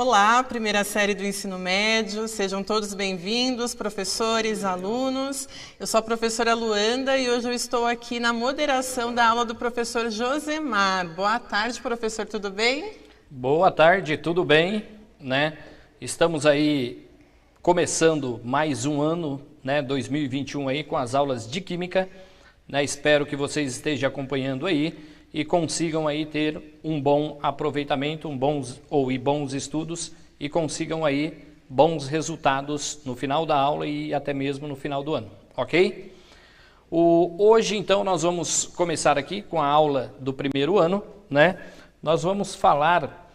Olá, primeira série do ensino médio, sejam todos bem-vindos, professores, alunos. Eu sou a professora Luanda e hoje eu estou aqui na moderação da aula do professor Josemar. Boa tarde, professor, tudo bem? Boa tarde, tudo bem, né? Estamos aí começando mais um ano, né, 2021 aí com as aulas de Química, né? Espero que vocês estejam acompanhando aí e consigam aí ter um bom aproveitamento, bons estudos e consigam aí bons resultados no final da aula e até mesmo no final do ano, ok? Hoje então nós vamos começar aqui com a aula do primeiro ano, né? Nós vamos falar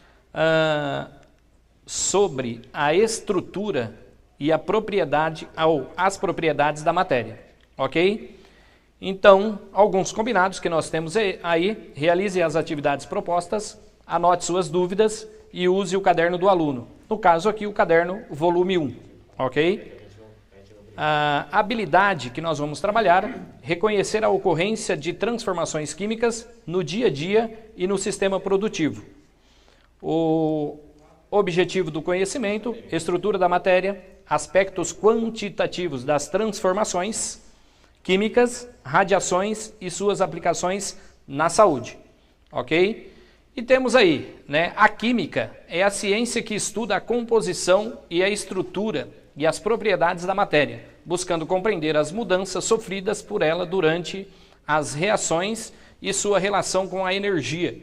sobre a estrutura e a propriedade, ou as propriedades da matéria, ok? Então, alguns combinados que nós temos aí, realize as atividades propostas, anote suas dúvidas e use o caderno do aluno. No caso aqui, o caderno volume 1, ok? A habilidade que nós vamos trabalhar, reconhecer a ocorrência de transformações químicas no dia a dia e no sistema produtivo. O objetivo do conhecimento, estrutura da matéria, aspectos quantitativos das transformações químicas, radiações e suas aplicações na saúde, ok? E temos aí, né, a química é a ciência que estuda a composição e a estrutura e as propriedades da matéria, buscando compreender as mudanças sofridas por ela durante as reações e sua relação com a energia,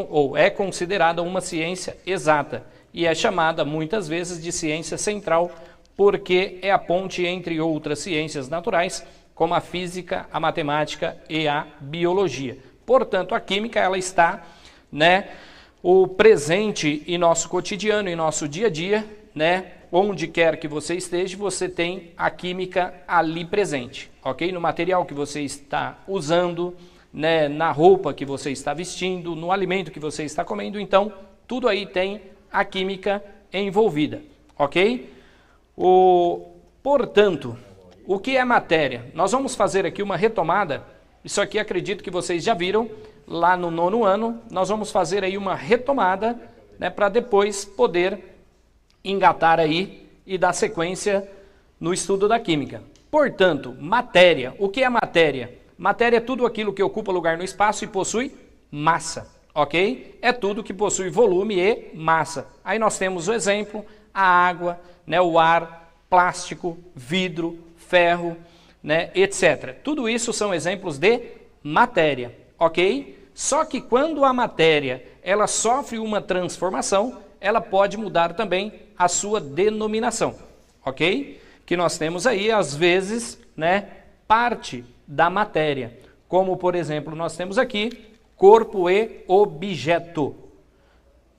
ou é considerada uma ciência exata e é chamada muitas vezes de ciência central, porque é a ponte entre outras ciências naturais, como a física, a matemática e a biologia. Portanto, a química ela está, né, o presente em nosso cotidiano, em nosso dia a dia, né, onde quer que você esteja, você tem a química ali presente, ok? No material que você está usando, né, na roupa que você está vestindo, no alimento que você está comendo, então, tudo aí tem a química envolvida, ok? Portanto, o que é matéria? Nós vamos fazer aqui uma retomada, isso aqui acredito que vocês já viram, lá no 9º ano, nós vamos fazer aí uma retomada, né, para depois poder engatar aí e dar sequência no estudo da química. Portanto, matéria, o que é matéria? Matéria é tudo aquilo que ocupa lugar no espaço e possui massa, ok? É tudo que possui volume e massa. Aí nós temos o exemplo, a água, né, o ar, plástico, vidro, ferro, né, etc. Tudo isso são exemplos de matéria, ok? Só que quando a matéria ela sofre uma transformação, ela pode mudar também a sua denominação, ok? Que nós temos aí, às vezes, né, parte da matéria. Como, por exemplo, nós temos aqui corpo e objeto.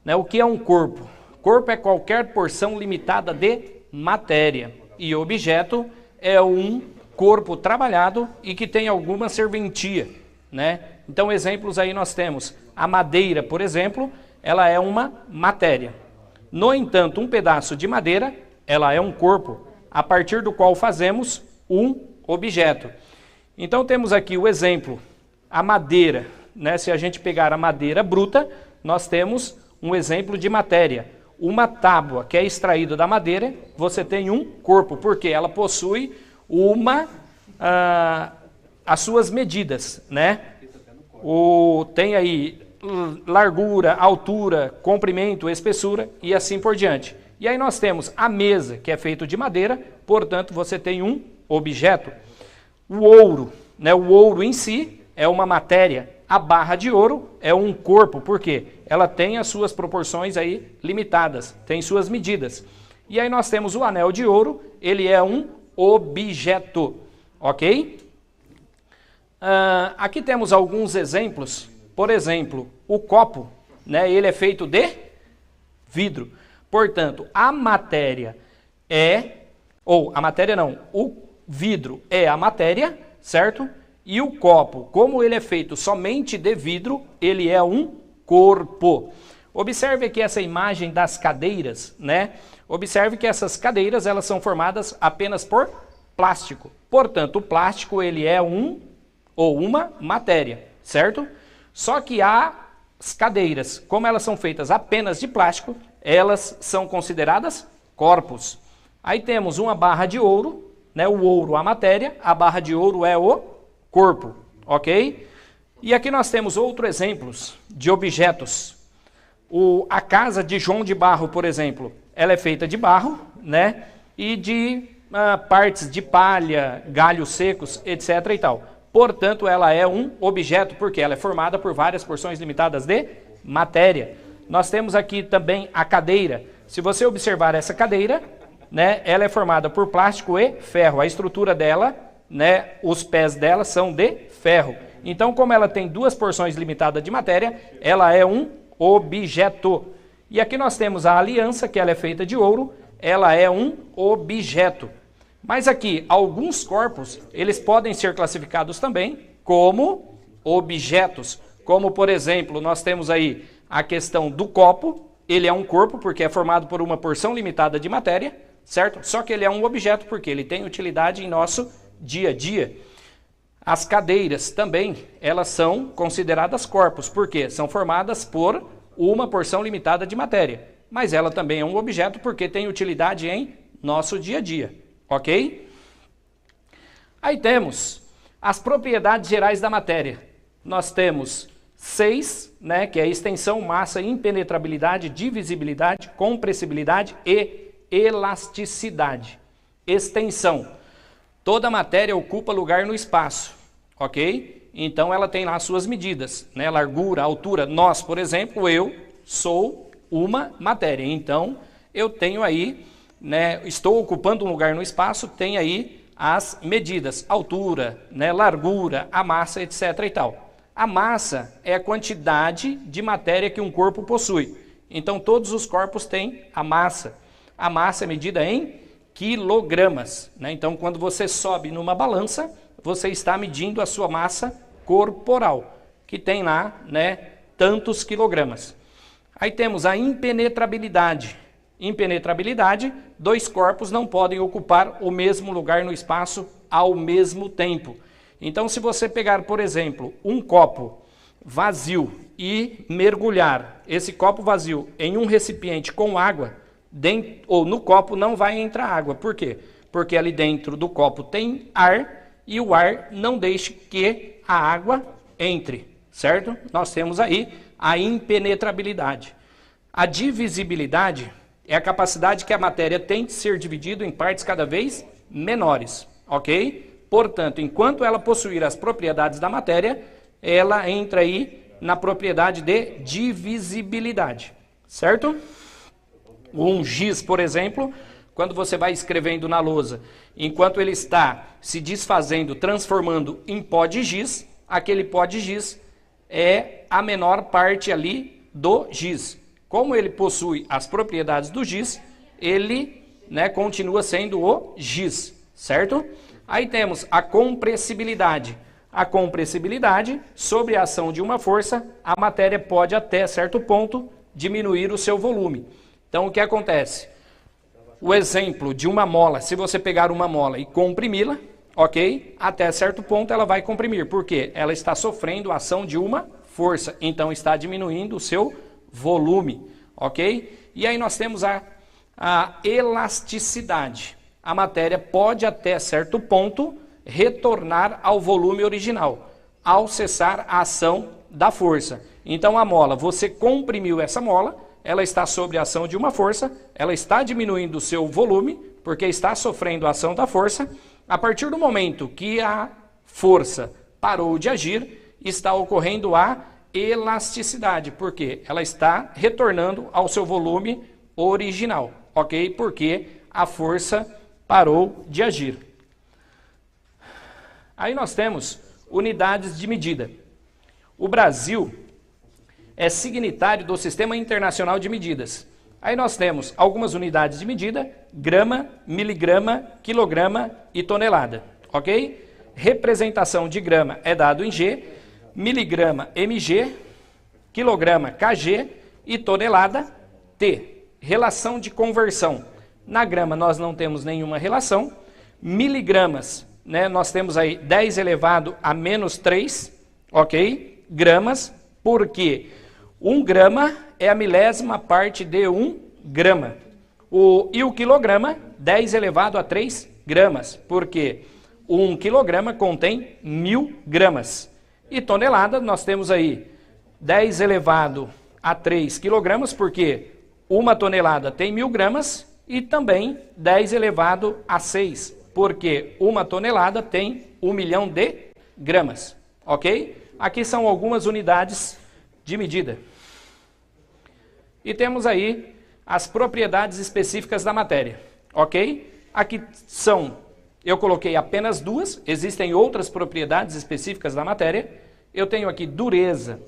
Né, o que é um corpo? Corpo é qualquer porção limitada de matéria e objeto é um corpo trabalhado e que tem alguma serventia, né? Então, exemplos aí nós temos a madeira, por exemplo, ela é uma matéria. No entanto, um pedaço de madeira, ela é um corpo, a partir do qual fazemos um objeto. Então, temos aqui o exemplo, a madeira, né? Se a gente pegar a madeira bruta, nós temos um exemplo de matéria. Uma tábua que é extraída da madeira, você tem um corpo, porque ela possui as suas medidas, né? Tem aí largura, altura, comprimento, espessura e assim por diante. E aí nós temos a mesa, que é feita de madeira, portanto você tem um objeto. O ouro, né? O ouro em si é uma matéria. A barra de ouro é um corpo, porque ela tem as suas proporções aí limitadas, tem suas medidas. E aí nós temos o anel de ouro, ele é um objeto, ok? Aqui temos alguns exemplos, por exemplo, o copo, né, ele é feito de vidro. Portanto, o vidro é a matéria, certo? E o copo, como ele é feito somente de vidro, ele é um corpo. Observe aqui essa imagem das cadeiras, né? Observe que essas cadeiras, elas são formadas apenas por plástico. Portanto, o plástico, ele é uma matéria, certo? Só que há As cadeiras, como elas são feitas apenas de plástico, elas são consideradas corpos. Aí temos uma barra de ouro, né? O ouro, a matéria, a barra de ouro é o corpo, ok? E aqui nós temos outros exemplos de objetos. A casa de João de Barro, por exemplo, ela é feita de barro, né? E de partes de palha, galhos secos, etc. e tal. Portanto, ela é um objeto, porque ela é formada por várias porções limitadas de matéria. Nós temos aqui também a cadeira. Se você observar essa cadeira, né, ela é formada por plástico e ferro. A estrutura dela, né, os pés dela são de ferro. Então, como ela tem duas porções limitadas de matéria, ela é um objeto. E aqui nós temos a aliança, que ela é feita de ouro, ela é um objeto. Mas aqui, alguns corpos, eles podem ser classificados também como objetos. Como, por exemplo, nós temos aí a questão do copo. Ele é um corpo porque é formado por uma porção limitada de matéria, certo? Só que ele é um objeto porque ele tem utilidade em nosso dia a dia. As cadeiras também, elas são consideradas corpos, porque são formadas por uma porção limitada de matéria. Mas ela também é um objeto porque tem utilidade em nosso dia a dia, ok? Aí temos as propriedades gerais da matéria. Nós temos 6, né, que é extensão, massa, impenetrabilidade, divisibilidade, compressibilidade e elasticidade. Extensão. Toda matéria ocupa lugar no espaço, ok? Então ela tem lá as suas medidas, né? Largura, altura. Nós, por exemplo, eu sou uma matéria. Então eu tenho aí, né, estou ocupando um lugar no espaço, tem aí as medidas, altura, né, largura, a massa, etc. e tal. A massa é a quantidade de matéria que um corpo possui. Então todos os corpos têm a massa. A massa é medida em quilogramas, né? Então, quando você sobe numa balança, você está medindo a sua massa corporal, que tem lá, né, tantos quilogramas. Aí temos a impenetrabilidade. Impenetrabilidade, dois corpos não podem ocupar o mesmo lugar no espaço ao mesmo tempo. Então, se você pegar, por exemplo, um copo vazio e mergulhar esse copo vazio em um recipiente com água, ou no copo não vai entrar água. Por quê? Porque ali dentro do copo tem ar e o ar não deixa que a água entre, certo? Nós temos aí a impenetrabilidade. A divisibilidade é a capacidade que a matéria tem de ser dividida em partes cada vez menores, ok? Portanto, enquanto ela possuir as propriedades da matéria, ela entra aí na propriedade de divisibilidade, certo? Um giz, por exemplo, quando você vai escrevendo na lousa, enquanto ele está se desfazendo, transformando em pó de giz, aquele pó de giz é a menor parte ali do giz. Como ele possui as propriedades do giz, ele, né, continua sendo o giz, certo? Aí temos a compressibilidade. A compressibilidade, sob a ação de uma força, a matéria pode até certo ponto diminuir o seu volume. Então, o que acontece? O exemplo de uma mola, se você pegar uma mola e comprimi-la, ok? Até certo ponto ela vai comprimir, porque ela está sofrendo a ação de uma força, então está diminuindo o seu volume, ok? E aí nós temos a elasticidade. A matéria pode até certo ponto retornar ao volume original, ao cessar a ação da força. Então a mola, você comprimiu essa mola, ela está sob a ação de uma força, ela está diminuindo o seu volume, porque está sofrendo a ação da força. A partir do momento que a força parou de agir, está ocorrendo a elasticidade, porque ela está retornando ao seu volume original, ok? Porque a força parou de agir. Aí nós temos unidades de medida. O Brasil é signatário do Sistema Internacional de Medidas. Aí nós temos algumas unidades de medida: grama, miligrama, quilograma e tonelada, ok? Representação de grama é dado em G, miligrama mg, quilograma kg e tonelada T. Relação de conversão. Na grama nós não temos nenhuma relação. Miligramas, né, nós temos aí 10 elevado a menos 3, ok? Gramas, porque 1 grama é a milésima parte de 1 grama. E o quilograma, 10 elevado a 3 gramas, porque 1 quilograma contém 1000 gramas. E tonelada, nós temos aí 10 elevado a 3 quilogramas, porque 1 tonelada tem 1000 gramas, e também 10 elevado a 6, porque 1 tonelada tem 1 milhão de gramas. Ok? Aqui são algumas unidades de medida. E temos aí as propriedades específicas da matéria. Ok? Aqui eu coloquei apenas 2, existem outras propriedades específicas da matéria. Eu tenho aqui dureza.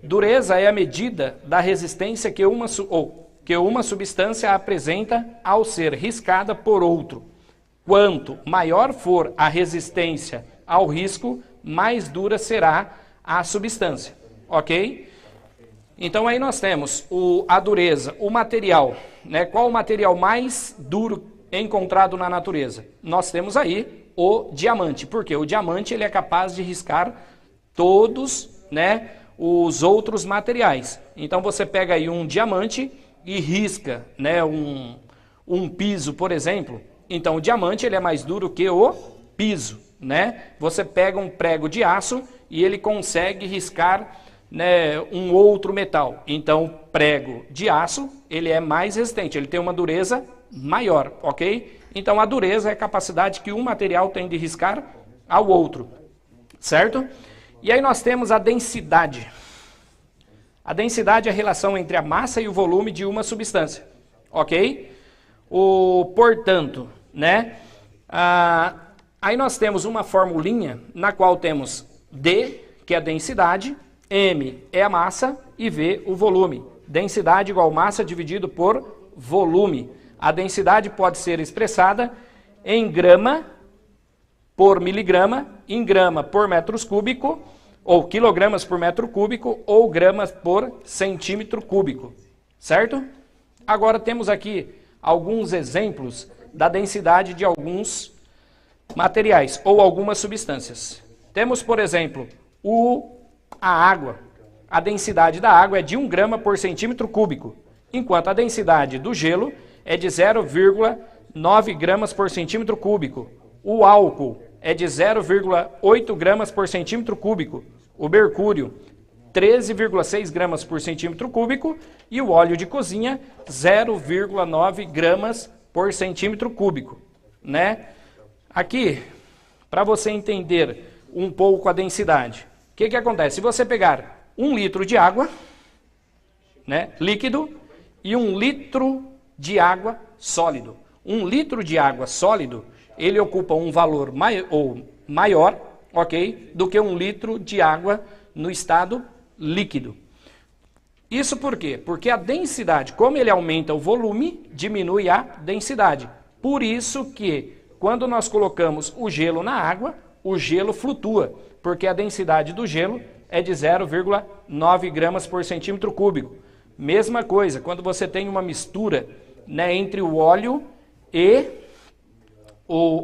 Dureza é a medida da resistência que uma substância apresenta ao ser riscada por outro. Quanto maior for a resistência ao risco, mais dura será a substância. Ok? Então aí nós temos a dureza, o material, né? Qual o material mais duro encontrado na natureza? Nós temos aí o diamante, porque o diamante ele é capaz de riscar todos, né, os outros materiais. Então você pega aí um diamante e risca, né, um piso, por exemplo. Então o diamante ele é mais duro que o piso, né? Você pega um prego de aço e ele consegue riscar, né, um outro metal. Então, o prego de aço, ele é mais resistente, ele tem uma dureza maior, ok? Então, a dureza é a capacidade que um material tem de riscar ao outro, certo? E aí nós temos a densidade. A densidade é a relação entre a massa e o volume de uma substância, ok? Portanto, né, aí nós temos uma formulinha na qual temos D, que é a densidade, M é a massa e V o volume. Densidade igual massa dividido por volume. A densidade pode ser expressada em grama por miligrama, em grama por metros cúbico, ou quilogramas por metro cúbico, ou gramas por centímetro cúbico. Certo? Agora temos aqui alguns exemplos da densidade de alguns materiais ou algumas substâncias. Temos, por exemplo, a água. A densidade da água é de 1 grama por centímetro cúbico, enquanto a densidade do gelo é de 0,9 gramas por centímetro cúbico. O álcool é de 0,8 gramas por centímetro cúbico. O mercúrio, 13,6 gramas por centímetro cúbico. E o óleo de cozinha, 0,9 gramas por centímetro cúbico. Né? Aqui, para você entender um pouco a densidade, o que acontece? Se você pegar 1 litro de água, né, líquido, e 1 litro de água sólido. 1 litro de água sólido, ele ocupa um valor maior, ok, do que 1 litro de água no estado líquido. Isso por quê? Porque a densidade, como ele aumenta o volume, diminui a densidade. Por isso que, quando nós colocamos o gelo na água, o gelo flutua, porque a densidade do gelo é de 0,9 gramas por centímetro cúbico. Mesma coisa, quando você tem uma mistura, né, entre o óleo e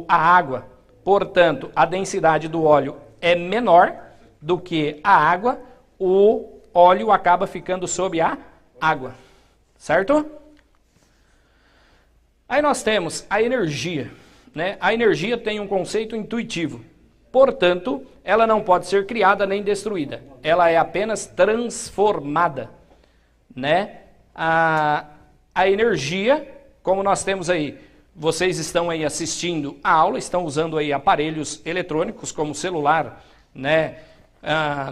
a água. Portanto, a densidade do óleo é menor do que a água, o óleo acaba ficando sob a água. Certo? Aí nós temos a energia. Né? A energia tem um conceito intuitivo. Portanto, ela não pode ser criada nem destruída. Ela é apenas transformada. Né? A energia, como nós temos aí, vocês estão aí assistindo a aula, estão usando aí aparelhos eletrônicos como celular, né?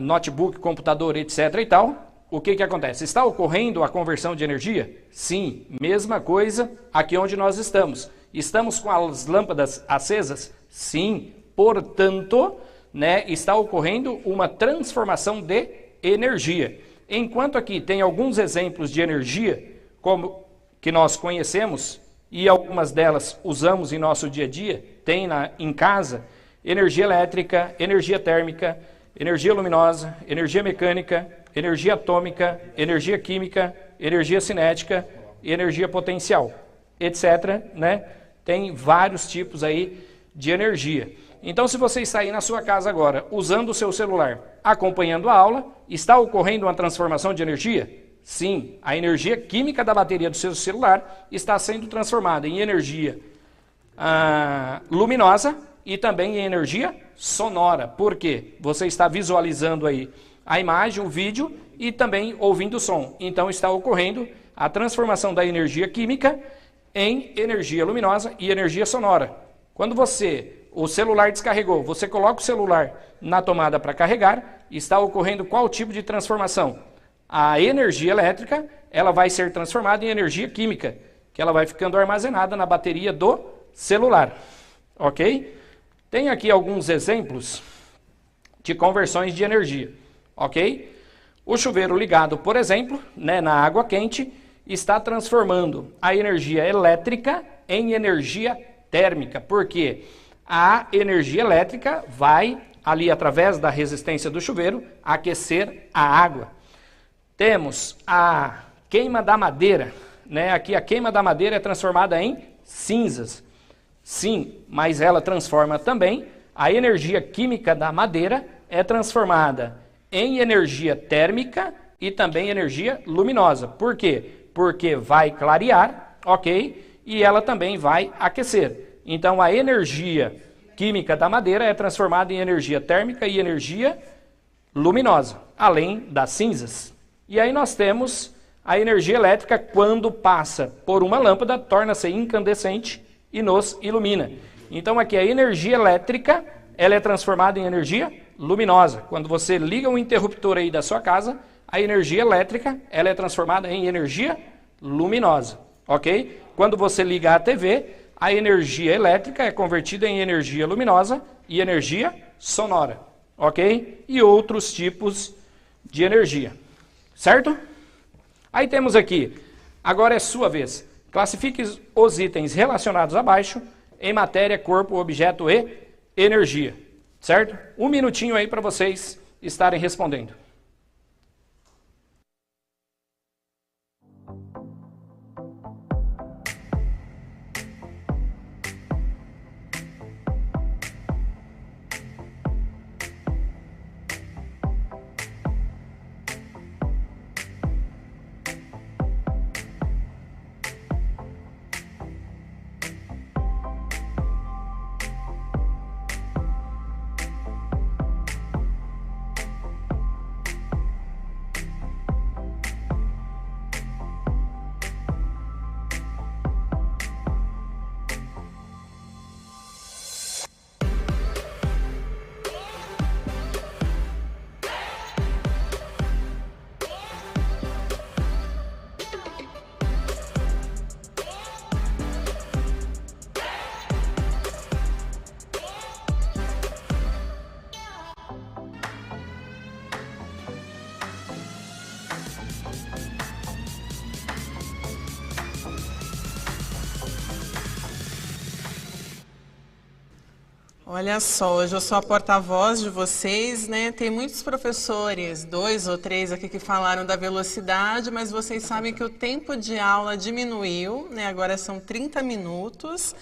Notebook, computador, etc. e tal. O que acontece? Está ocorrendo a conversão de energia? Sim, mesma coisa aqui onde nós estamos. Estamos com as lâmpadas acesas? Sim. Portanto, né, está ocorrendo uma transformação de energia. Enquanto aqui tem alguns exemplos de energia, como que nós conhecemos, e algumas delas usamos em nosso dia a dia, tem em casa, energia elétrica, energia térmica, energia luminosa, energia mecânica, energia atômica, energia química, energia cinética e energia potencial, etc. Né? Tem vários tipos aí de energia. Então, se você está aí na sua casa agora, usando o seu celular, acompanhando a aula, está ocorrendo uma transformação de energia? Sim, a energia química da bateria do seu celular está sendo transformada em energia luminosa e também em energia sonora. Por quê? Você está visualizando aí a imagem, o vídeo e também ouvindo o som. Então, está ocorrendo a transformação da energia química em energia luminosa e energia sonora. Quando o celular descarregou, você coloca o celular na tomada para carregar, está ocorrendo qual tipo de transformação? A energia elétrica, ela vai ser transformada em energia química, que ela vai ficando armazenada na bateria do celular, ok? Tem aqui alguns exemplos de conversões de energia, ok? O chuveiro ligado, por exemplo, na água quente, está transformando a energia elétrica em energia térmica, porque a energia elétrica vai, ali através da resistência do chuveiro, aquecer a água. Temos a queima da madeira, aqui a queima da madeira é transformada em cinzas. Sim, mas ela transforma também, a energia química da madeira é transformada em energia térmica e também energia luminosa. Por quê? Porque vai clarear, ok? E ela também vai aquecer. Então, a energia química da madeira é transformada em energia térmica e energia luminosa, além das cinzas. E aí nós temos a energia elétrica quando passa por uma lâmpada, torna-se incandescente e nos ilumina. Então, aqui a energia elétrica, ela é transformada em energia luminosa. Quando você liga um interruptor aí da sua casa, a energia elétrica, ela é transformada em energia luminosa, ok? Quando você liga a TV, a energia elétrica é convertida em energia luminosa e energia sonora, ok? E outros tipos de energia, certo? Aí temos aqui, agora é sua vez, classifique os itens relacionados abaixo em matéria, corpo, objeto e energia, certo? Um minutinho aí para vocês estarem respondendo. Olha só, hoje eu sou a porta-voz de vocês, né? Tem muitos professores, 2 ou 3 aqui que falaram da velocidade, mas vocês sabem que o tempo de aula diminuiu, né? Agora são 30 minutos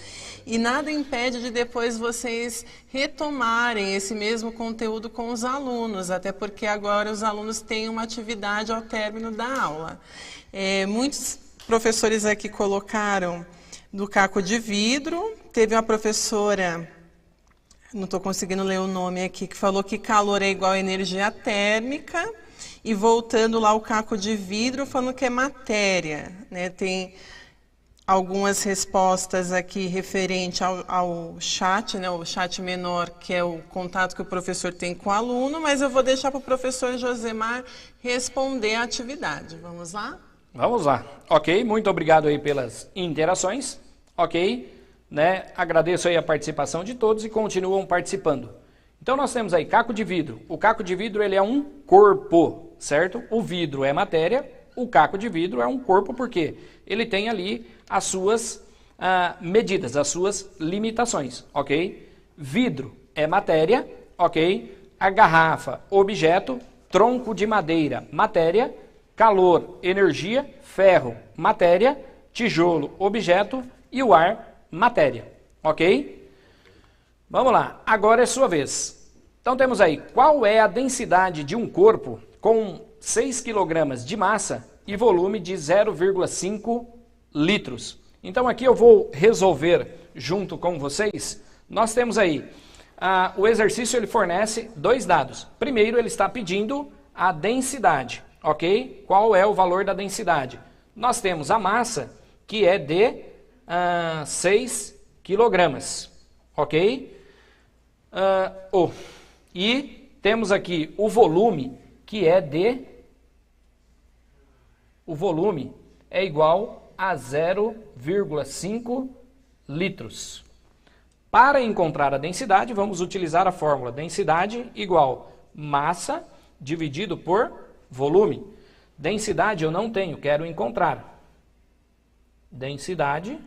e nada impede de depois vocês retomarem esse mesmo conteúdo com os alunos, até porque agora os alunos têm uma atividade ao término da aula. Muitos professores aqui colocaram do caco de vidro, teve uma professora... Não estou conseguindo ler o nome aqui, que falou que calor é igual a energia térmica. E voltando lá o caco de vidro, falando que é matéria, né? Tem algumas respostas aqui referente ao chat, né? O chat menor, que é o contato que o professor tem com o aluno, mas eu vou deixar para o professor Josemar responder a atividade. Vamos lá? Vamos lá. Ok, muito obrigado aí pelas interações. Ok. Agradeço aí a participação de todos e continuam participando. Então nós temos aí caco de vidro. O caco de vidro ele é um corpo, certo? O vidro é matéria, o caco de vidro é um corpo porque ele tem ali as suas medidas, as suas limitações, ok? Vidro é matéria, ok? A garrafa, objeto, tronco de madeira, matéria, calor, energia, ferro, matéria, tijolo, objeto e o ar, matéria, ok? Vamos lá, agora é sua vez. Então temos aí, qual é a densidade de um corpo com 6 kg de massa e volume de 0,5 litros? Então aqui eu vou resolver junto com vocês. Nós temos aí, o exercício ele fornece 2 dados. Primeiro ele está pedindo a densidade, ok? Qual é o valor da densidade? Nós temos a massa, que é de 6 kg, ok? E temos aqui o volume, que é de... O volume é igual a 0,5 litros. Para encontrar a densidade, vamos utilizar a fórmula densidade igual massa dividido por volume. Densidade eu não tenho, quero encontrar. Densidade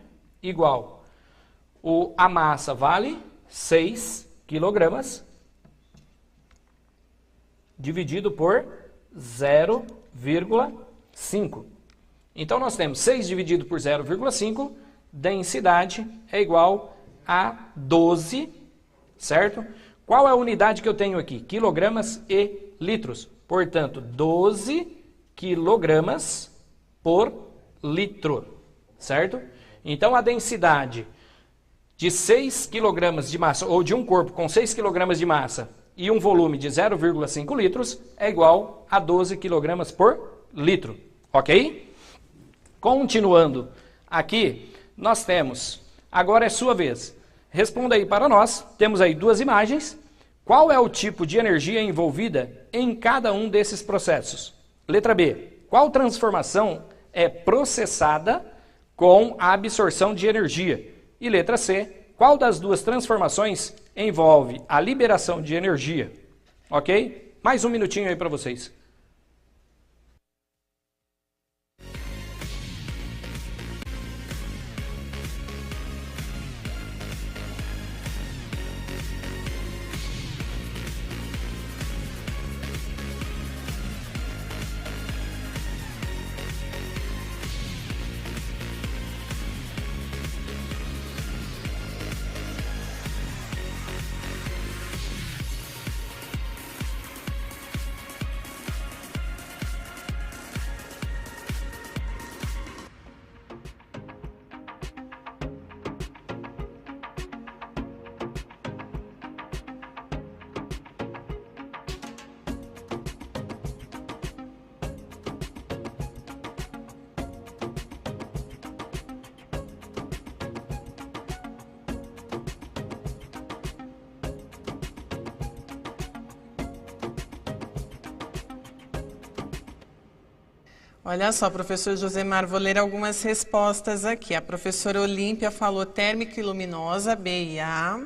igual. A massa vale 6 kg dividido por 0,5. Então nós temos 6 dividido por 0,5, densidade é igual a 12, certo? Qual é a unidade que eu tenho aqui? Quilogramas e litros. Portanto, 12 quilogramas por litro, certo? Então a densidade de 6 kg de massa, ou de um corpo com 6 kg de massa e um volume de 0,5 litros é igual a 12 kg por litro, ok? Continuando aqui, nós temos, agora é sua vez, responda aí para nós, temos aí 2 imagens, qual é o tipo de energia envolvida em cada um desses processos? Letra B, qual transformação é processada com a absorção de energia? E letra C, qual das 2 transformações envolve a liberação de energia? Ok? Mais um minutinho aí para vocês. Olha só, professor Josemar, vou ler algumas respostas aqui. A professora Olímpia falou térmica e luminosa, B e A.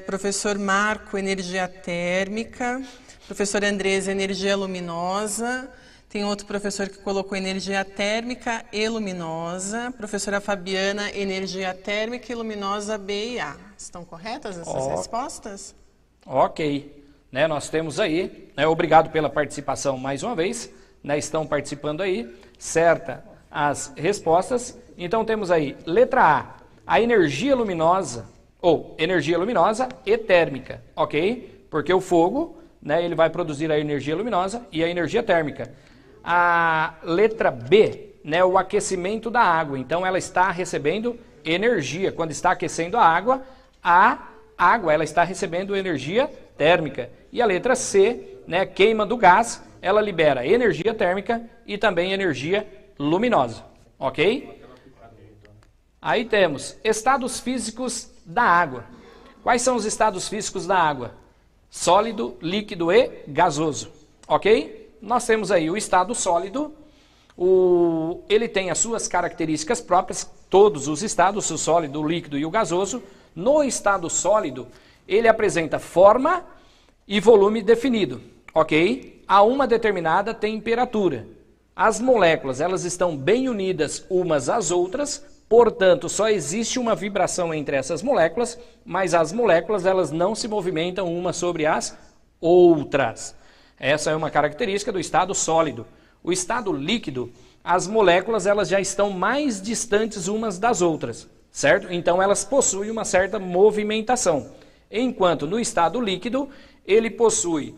Professor Marco, energia térmica. Professor Andresa, energia luminosa. Tem outro professor que colocou energia térmica e luminosa. Professora Fabiana, energia térmica e luminosa, B e A. Estão corretas essas respostas? Ok. Nós temos aí, obrigado pela participação mais uma vez. Estão participando aí, certa as respostas. Então temos aí, letra A energia luminosa, ou energia luminosa e térmica, ok? Porque o fogo, ele vai produzir a energia luminosa e a energia térmica. A letra B, o aquecimento da água, então ela está recebendo energia. Quando está aquecendo a água ela está recebendo energia térmica. E a letra C, queima do gás, ela libera energia térmica e também energia luminosa, ok? Aí temos estados físicos da água. Quais são os estados físicos da água? Sólido, líquido e gasoso, ok? Nós temos aí o estado sólido, ele tem as suas características próprias, todos os estados, o sólido, o líquido e o gasoso. No estado sólido, ele apresenta forma e volume definido, ok? A uma determinada temperatura. As moléculas, elas estão bem unidas umas às outras, portanto, só existe uma vibração entre essas moléculas, mas as moléculas, elas não se movimentam umas sobre as outras. Essa é uma característica do estado sólido. O estado líquido, as moléculas, elas já estão mais distantes umas das outras. certo? Então elas possuem uma certa movimentação. Enquanto no estado líquido, ele possui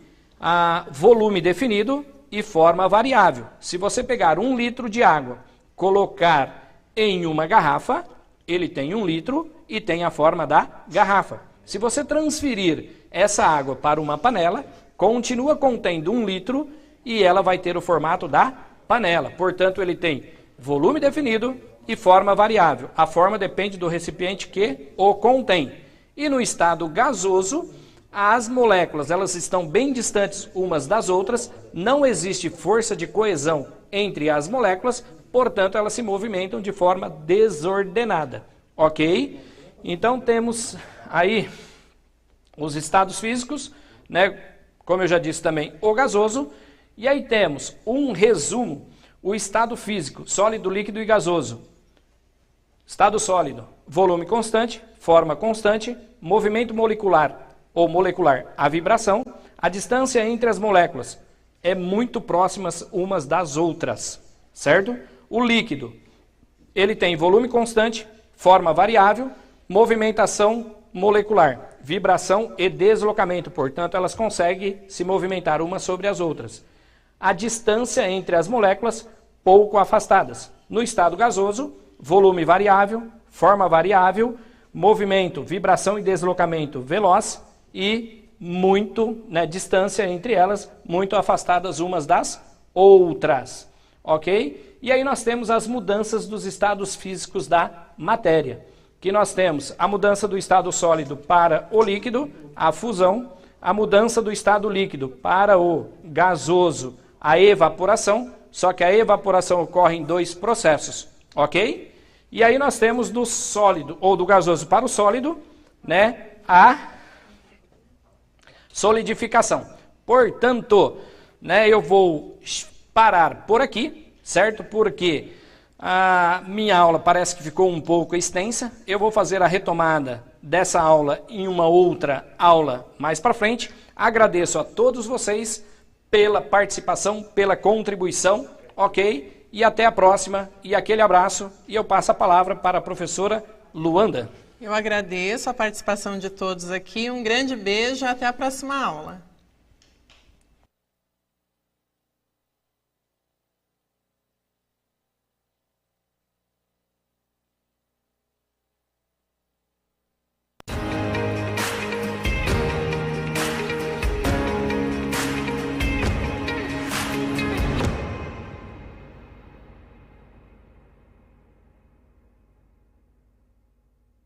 volume definido e forma variável. Se você pegar 1 litro de água, colocar em uma garrafa, ele tem 1 litro e tem a forma da garrafa. Se você transferir essa água para uma panela, continua contendo 1 litro e ela vai ter o formato da panela. Portanto, ele tem volume definido e forma variável. A forma depende do recipiente que o contém. E no estado gasoso, as moléculas elas estão bem distantes umas das outras, não existe força de coesão entre as moléculas, portanto elas se movimentam de forma desordenada, ok? Então temos aí os estados físicos, né? Como eu já disse também, o gasoso, e aí temos um resumo, o estado físico, sólido, líquido e gasoso. Estado sólido, volume constante, forma constante, movimento molecular ou molecular, a vibração, a distância entre as moléculas é muito próximas umas das outras, certo? O líquido, ele tem volume constante, forma variável, movimentação molecular, vibração e deslocamento, portanto elas conseguem se movimentar umas sobre as outras. A distância entre as moléculas pouco afastadas. No estado gasoso, volume variável, forma variável, movimento, vibração e deslocamento veloz e distância entre elas muito afastadas umas das outras, ok? E aí nós temos as mudanças dos estados físicos da matéria, que nós temos a mudança do estado sólido para o líquido, a fusão, a mudança do estado líquido para o gasoso, a evaporação, só que a evaporação ocorre em 2 processos, ok? E aí nós temos do sólido, ou do gasoso para o sólido, né, a solidificação. Portanto, né, eu vou parar por aqui, certo? Porque a minha aula parece que ficou um pouco extensa. Eu vou fazer a retomada dessa aula em uma outra aula mais para frente. Agradeço a todos vocês pela participação, pela contribuição, ok? E até a próxima, e aquele abraço, e eu passo a palavra para a professora Luanda. Eu agradeço a participação de todos aqui, um grande beijo e até a próxima aula.